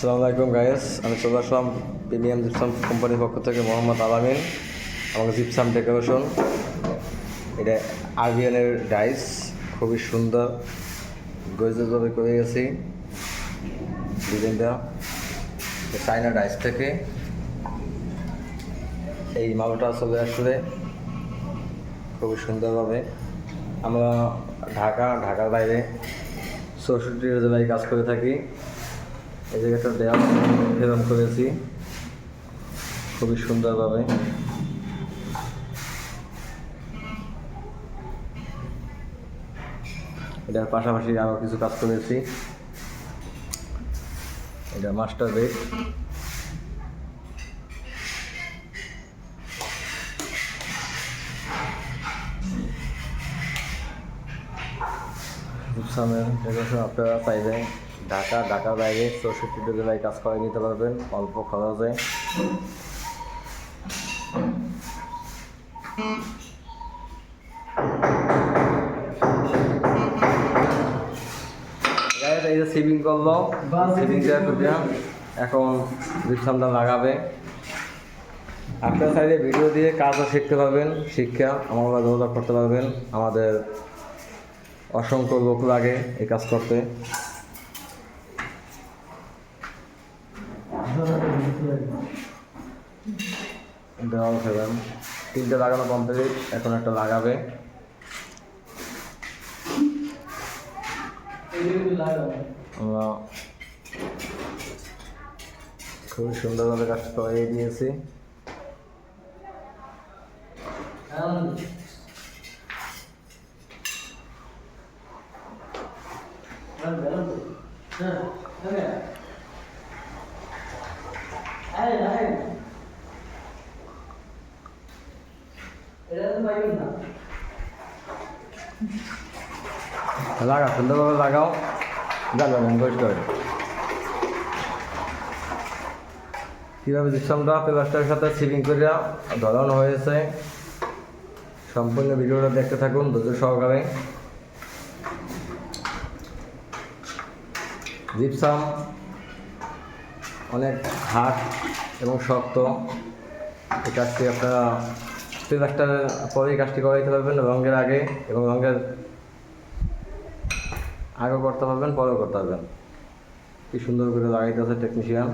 আসসালামু আলাইকুম গাইস, আমি চলে আসলাম প্রিমিয়াম জিপসাম কোম্পানির পক্ষ থেকে মোহাম্মদ আলামিন। আমাকে জিপসাম ডেকোরেশন, এটা আরবিএনের ডাইস, খুবই সুন্দর গজে করে গেছি ডিজাইনটা চাইনা ডাইস থেকে। এই মালটা চলে আসলে খুবই সুন্দরভাবে। আমরা ঢাকার বাইরে 64 জেলায় কাজ করে থাকি। এই জায়গাটা দেওয়াল ফেরম করেছি খুবই সুন্দরভাবে। এটার পাশাপাশি আরও কিছু কাজ করেছি। এটা মাস্টার বেড, জিপসামের ডেকোরেশন আপনারা চাইলে ঢাকার বাইরে 64 জেলায় কাজ করে নিতে পারবেন অল্প খরচে। এই যে সিভিং করলো, সিভিংটা করে এখন জিপসামটা লাগাবে। আপনারা চাইলে ভিডিও দিয়ে কাজও শিখতে পারবেন, শিক্ষা আমার যোগাযোগ করতে পারবেন। আমাদের অসংখ্য লোক লাগে এই কাজ করতে। দেওয়াল ফেলেন 3টে লাগানো কমপ্লিট, এখন একটা লাগাবে। আমরা খুবই সুন্দরভাবে কাজটা করিয়ে দিয়েছি। লাগা সুন্দরভাবে লাগাও, যাবেন পরিষ্কার। কীভাবে জিপসামটা প্লাস্টারের সাথে সিলিং করে ধরানো হয়েছে সম্পূর্ণ ভিডিওটা দেখতে থাকুন ধৈর্য সহকারে। জিপসাম অনেক হার্ড এবং শক্ত। এই কাজটি আপনারা প্লাস্টারের পরেই কাজটি করাইতে পারবেন, রঙের আগে এবং রঙের আগেও করতে পারবেন, পরেও করতে পারবেন। কি সুন্দর করে লাগাইতেছে টেকনিশিয়ান।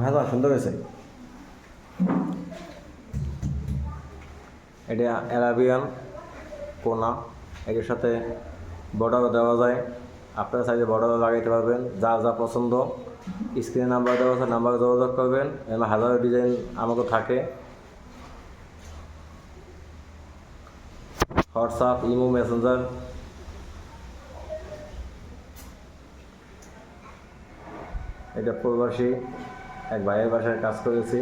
হ্যাঁ সুন্দর হয়েছে। এটা অ্যারাবিয়ান কোনা, এটার সাথে বর্ডারও দেওয়া যায়। আপনারা চাইলে বর্ডারও লাগাইতে পারবেন, যা যা পছন্দ। স্ক্রিনে নাম্বার দেওয়া আছে, নাম্বারে যোগাযোগ করবেন। এবার হাজার ডিজাইন আমাকে থাকে। WhatsApp, imo, Messenger. এটা প্রবাসী এক ভাইয়ের বাসায় কাজ করেছি।